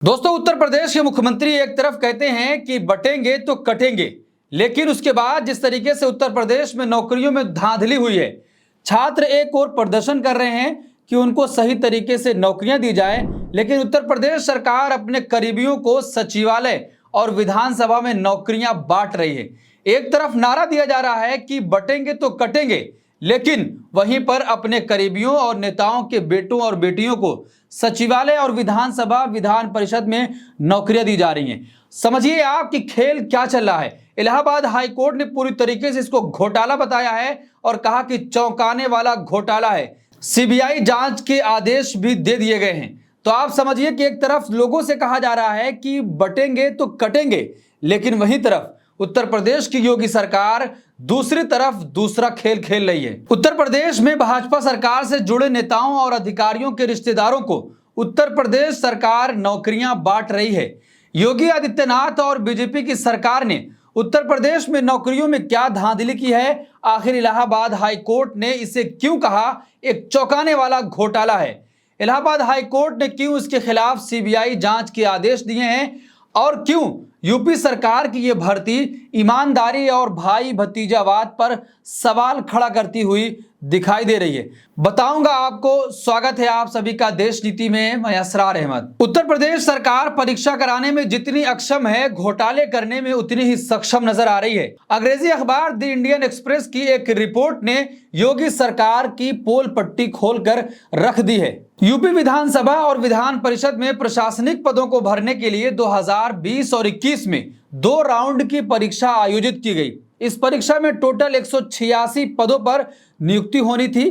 दोस्तों, उत्तर प्रदेश के मुख्यमंत्री एक तरफ कहते हैं कि बटेंगे तो कटेंगे, लेकिन उसके बाद जिस तरीके से उत्तर प्रदेश में नौकरियों में धांधली हुई है, छात्र एक और प्रदर्शन कर रहे हैं कि उनको सही तरीके से नौकरियां दी जाए, लेकिन उत्तर प्रदेश सरकार अपने करीबियों को सचिवालय और विधानसभा में नौकरियां बांट रही है। एक तरफ नारा दिया जा रहा है कि बटेंगे तो कटेंगे, लेकिन वहीं पर अपने करीबियों और नेताओं के बेटों और बेटियों को सचिवालय और विधानसभा विधान परिषद में नौकरियां दी जा रही हैं। समझिए आप कि खेल क्या चल रहा है। इलाहाबाद हाई कोर्ट ने पूरी तरीके से इसको घोटाला बताया है और कहा कि चौंकाने वाला घोटाला है। सीबीआई जांच के आदेश भी दे दिए गए हैं। तो आप समझिए कि एक तरफ लोगों से कहा जा रहा है कि बटेंगे तो कटेंगे, लेकिन वहीं तरफ उत्तर प्रदेश की योगी सरकार दूसरी तरफ दूसरा खेल खेल रही है। उत्तर प्रदेश में भाजपा सरकार से जुड़े नेताओं और अधिकारियों के रिश्तेदारों को उत्तर प्रदेश सरकार नौकरियां बांट रही है। योगी आदित्यनाथ और बीजेपी की सरकार ने उत्तर प्रदेश में नौकरियों में क्या धांधली की है, आखिर इलाहाबाद हाई कोर्ट ने इसे क्यों कहा एक चौंकाने वाला घोटाला है। इलाहाबाद हाई कोर्ट ने क्यों इसके खिलाफ सीबीआई जांच के आदेश दिए हैं और क्यों यूपी सरकार की यह भर्ती ईमानदारी और भाई भतीजावाद पर सवाल खड़ा करती हुई दिखाई दे रही है, बताऊंगा आपको। स्वागत है आप सभी का देश नीति में, मैं असरार अहमद। उत्तर प्रदेश सरकार परीक्षा कराने में जितनी अक्षम है, घोटाले करने में उतनी ही सक्षम नजर आ रही है। अंग्रेजी अखबार द इंडियन एक्सप्रेस की एक रिपोर्ट ने योगी सरकार की पोल पट्टी खोलकर रख दी है। यूपी विधानसभा और विधान परिषद में प्रशासनिक पदों को भरने के लिए 2020 और 21 में 2 राउंड की परीक्षा आयोजित की गई। इस परीक्षा में टोटल 186 पदों पर नियुक्ति होनी थी।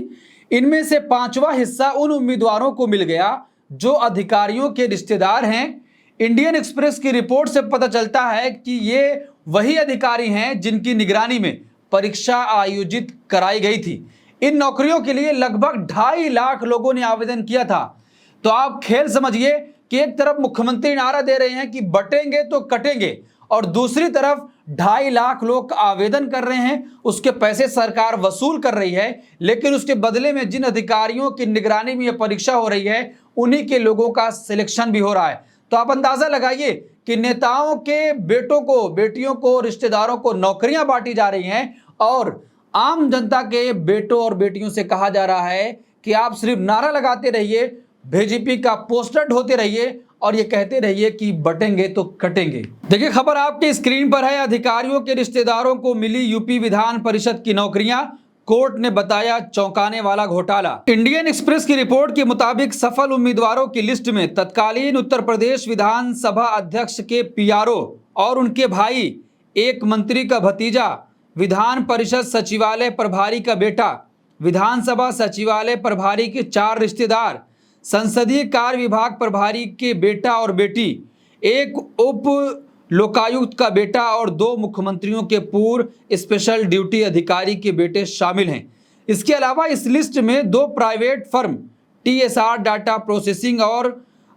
इनमें से 5वां हिस्सा उन उम्मीदवारों को मिल गया जो अधिकारियों के रिश्तेदार हैं। इंडियन एक्सप्रेस की रिपोर्ट से पता चलता है कि ये वही अधिकारी हैं जिनकी निगरानी में परीक्षा आयोजित कराई गई थी। इन नौकरियों के लिए लगभग 2.5 लाख लोगों ने आवेदन किया था। तो आप खेल समझिए कि एक तरफ मुख्यमंत्री नारा दे रहे हैं कि बटेंगे तो कटेंगे और दूसरी तरफ 2.5 लाख लोग आवेदन कर रहे हैं, उसके पैसे सरकार वसूल कर रही है, लेकिन उसके बदले में जिन अधिकारियों की निगरानी में यह परीक्षा हो रही है उन्हीं के लोगों का सिलेक्शन भी हो रहा है। तो आप अंदाजा लगाइए कि नेताओं के बेटों को, बेटियों को, रिश्तेदारों को नौकरियां बांटी जा रही हैं और आम जनता के बेटों और बेटियों से कहा जा रहा है कि आप सिर्फ नारा लगाते रहिए, बीजेपी का पोस्टर ढोते रहिए और ये कहते रहिए कि बटेंगे तो कटेंगे। देखिए, खबर आपके स्क्रीन पर है। अधिकारियों के रिश्तेदारों को मिली यूपी विधान परिषद की नौकरियां, कोर्ट ने बताया चौंकाने वाला घोटाला। इंडियन एक्सप्रेस की रिपोर्ट के मुताबिक सफल उम्मीदवारों की लिस्ट में तत्कालीन उत्तर प्रदेश विधानसभा अध्यक्ष के पीआरओ और उनके भाई, एक मंत्री का भतीजा, विधान परिषद सचिवालय प्रभारी का बेटा, विधानसभा सचिवालय प्रभारी के 4 रिश्तेदार, संसदीय कार्य विभाग प्रभारी के बेटा और बेटी, एक उप लोकायुक्त का बेटा और 2 मुख्यमंत्रियों के पूर्व स्पेशल ड्यूटी अधिकारी के बेटे शामिल हैं। इसके अलावा इस लिस्ट में 2 private firm TSR data processing और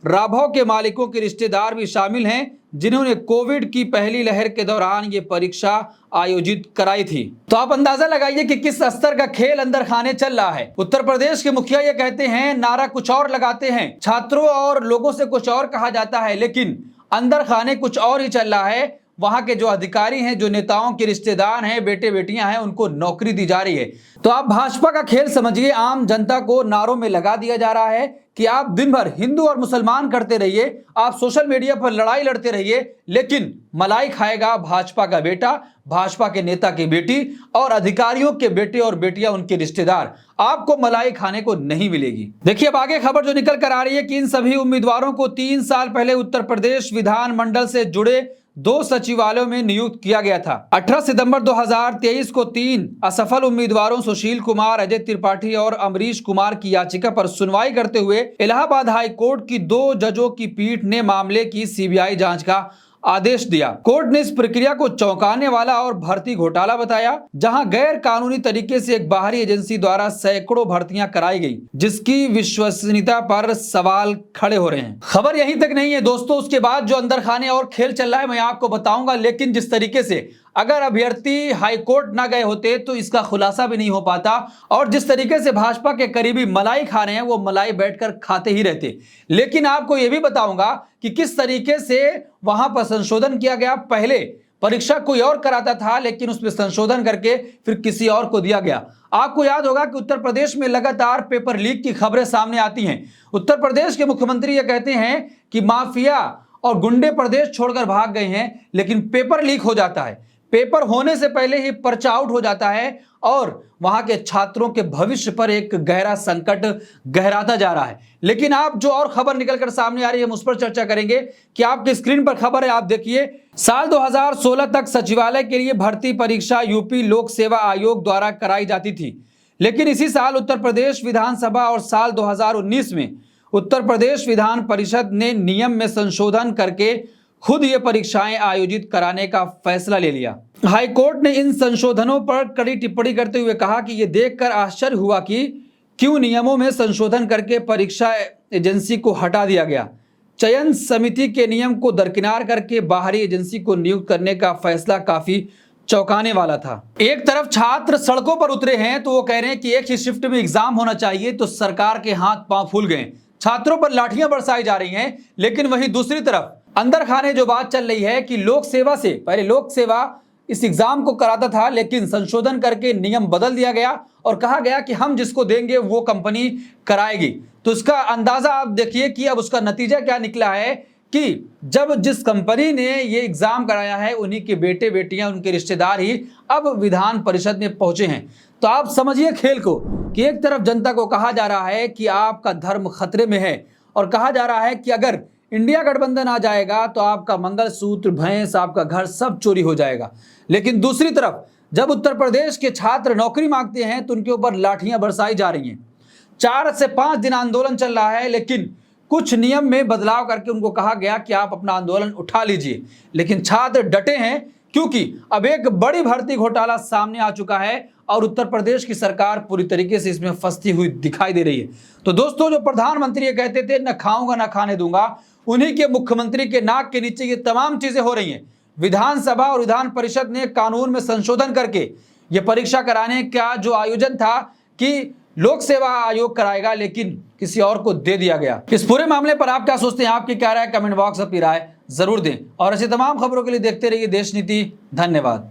राभव के मालिकों के रिश्तेदार भी शामिल हैं, जिन्होंने कोविड की पहली लहर के दौरान ये परीक्षा आयोजित कराई थी। तो आप अंदाजा लगाइए कि किस स्तर का खेल अंदर खाने चल रहा है। उत्तर प्रदेश के मुखिया ये कहते हैं, नारा कुछ और लगाते हैं, छात्रों और लोगों से कुछ और कहा जाता है, लेकिन अंदर खाने कुछ और ही चल रहा है। वहां के जो अधिकारी हैं, जो नेताओं के रिश्तेदार हैं, बेटे बेटियां हैं, उनको नौकरी दी जा रही है। तो आप भाजपा का खेल समझिए। आम जनता को नारों में लगा दिया जा रहा है कि आप दिन भर हिंदू और मुसलमान करते रहिए, आप सोशल मीडिया पर लड़ाई लड़ते रहिए, लेकिन मलाई खाएगा भाजपा का बेटा, भाजपा के नेता की बेटी और अधिकारियों के बेटे और बेटियां, उनके रिश्तेदार। आपको मलाई खाने को नहीं मिलेगी। देखिए, अब आगे खबर जो निकल कर आ रही है कि इन सभी उम्मीदवारों को 3 साल पहले उत्तर प्रदेश विधानमंडल से जुड़े 2 सचिवालयों में नियुक्त किया गया था। 18 सितंबर 2023 को 3 असफल उम्मीदवारों सुशील कुमार, अजय त्रिपाठी और अमरीश कुमार की याचिका पर सुनवाई करते हुए इलाहाबाद हाई कोर्ट की 2 जजों की पीठ ने मामले की सीबीआई जांच का आदेश दिया। कोर्ट ने इस प्रक्रिया को चौंकाने वाला और भर्ती घोटाला बताया, जहां गैर कानूनी तरीके से एक बाहरी एजेंसी द्वारा सैकड़ों भर्तियां कराई गई, जिसकी विश्वसनीयता पर सवाल खड़े हो रहे हैं। खबर यहीं तक नहीं है दोस्तों, उसके बाद जो अंदर खाने और खेल चल रहा है मैं आपको बताऊंगा, लेकिन जिस तरीके से अगर अभ्यर्थी हाईकोर्ट ना गए होते तो इसका खुलासा भी नहीं हो पाता। और जिस तरीके से भाजपा के करीबी मलाई खा रहे हैं, वो मलाई बैठकर खाते ही रहते। लेकिन आपको यह भी बताऊंगा कि किस तरीके से वहां पर संशोधन किया गया। पहले परीक्षा कोई और कराता था, लेकिन उसमें संशोधन करके फिर किसी और को दिया गया। आपको याद होगा कि उत्तर प्रदेश में लगातार पेपर लीक की खबरें सामने आती हैं। उत्तर प्रदेश के मुख्यमंत्री ये कहते हैं कि माफिया और गुंडे प्रदेश छोड़कर भाग गए हैं, लेकिन पेपर लीक हो जाता है। पेपर होने से पहले ही पर्चा आउट हो जाता है और वहां के छात्रों के भविष्य पर एक गहरा संकट गहराता जा रहा है। लेकिन आप जो और खबर निकलकर सामने आ रही है, हम उस पर चर्चा करेंगे। कि आपकी स्क्रीन पर खबर है, आप देखिए। साल 2016 तक सचिवालय के लिए भर्ती परीक्षा यूपी लोक सेवा आयोग द्वारा कराई जाती थी, लेकिन इसी साल उत्तर प्रदेश विधानसभा और साल 2019 में उत्तर प्रदेश विधान परिषद ने नियम में संशोधन करके खुद ये परीक्षाएं आयोजित कराने का फैसला ले लिया। हाईकोर्ट ने इन संशोधनों पर कड़ी टिप्पणी करते हुए कहा कि यह देखकर आश्चर्य हुआ कि क्यों नियमों में संशोधन करके परीक्षा एजेंसी को हटा दिया गया। चयन समिति के नियम को दरकिनार करके बाहरी एजेंसी को नियुक्त करने का फैसला काफी चौंकाने वाला था। एक तरफ छात्र सड़कों पर उतरे हैं तो वो कह रहे हैं कि एक ही शिफ्ट में एग्जाम होना चाहिए, तो सरकार के हाथ पांव फूल गए, छात्रों पर लाठियां बरसाई जा रही हैं। लेकिन वहीं दूसरी तरफ अंदर खाने जो बात चल रही है कि लोक सेवा से पहले लोक सेवा इस एग्जाम को कराता था, लेकिन संशोधन करके नियम बदल दिया गया और कहा गया कि हम जिसको देंगे वो कंपनी कराएगी। तो इसका अंदाजा आप देखिए कि अब उसका नतीजा क्या निकला है कि जब जिस कंपनी ने ये एग्जाम कराया है, उन्हीं के बेटे बेटियां, उनके रिश्तेदार ही अब विधान परिषद में पहुंचे हैं। तो आप समझिए खेल को कि एक तरफ जनता को कहा जा रहा है कि आपका धर्म खतरे में है और कहा जा रहा है कि अगर इंडिया गठबंधन आ जाएगा तो आपका मंगलसूत्र, भैंस, आपका घर सब चोरी हो जाएगा। लेकिन दूसरी तरफ जब उत्तर प्रदेश के छात्र नौकरी मांगते हैं तो उनके ऊपर लाठियां बरसाई जा रही हैं। 4 से 5 दिन आंदोलन चल रहा है, लेकिन कुछ नियम में बदलाव करके उनको कहा गया कि आप अपना आंदोलन उठा लीजिए। लेकिन छात्र डटे हैं क्योंकि अब एक बड़ी भर्ती घोटाला सामने आ चुका है और उत्तर प्रदेश की सरकार पूरी तरीके से इसमें फंसती हुई दिखाई दे रही है। तो दोस्तों, जो प्रधानमंत्री ये कहते थे न खाऊंगा न खाने दूंगा, उन्हीं के मुख्यमंत्री के नाक के नीचे ये तमाम चीजें हो रही हैं। विधानसभा और विधान परिषद ने कानून में संशोधन करके ये परीक्षा कराने का जो आयोजन था कि लोक सेवा आयोग कराएगा, लेकिन किसी और को दे दिया गया। इस पूरे मामले पर आप क्या सोचते हैं? आपकी क्या राय? कमेंट बॉक्स में अपनी राय जरूर दें और ऐसी तमाम खबरों के लिए देखते रहिए देश नीति। धन्यवाद।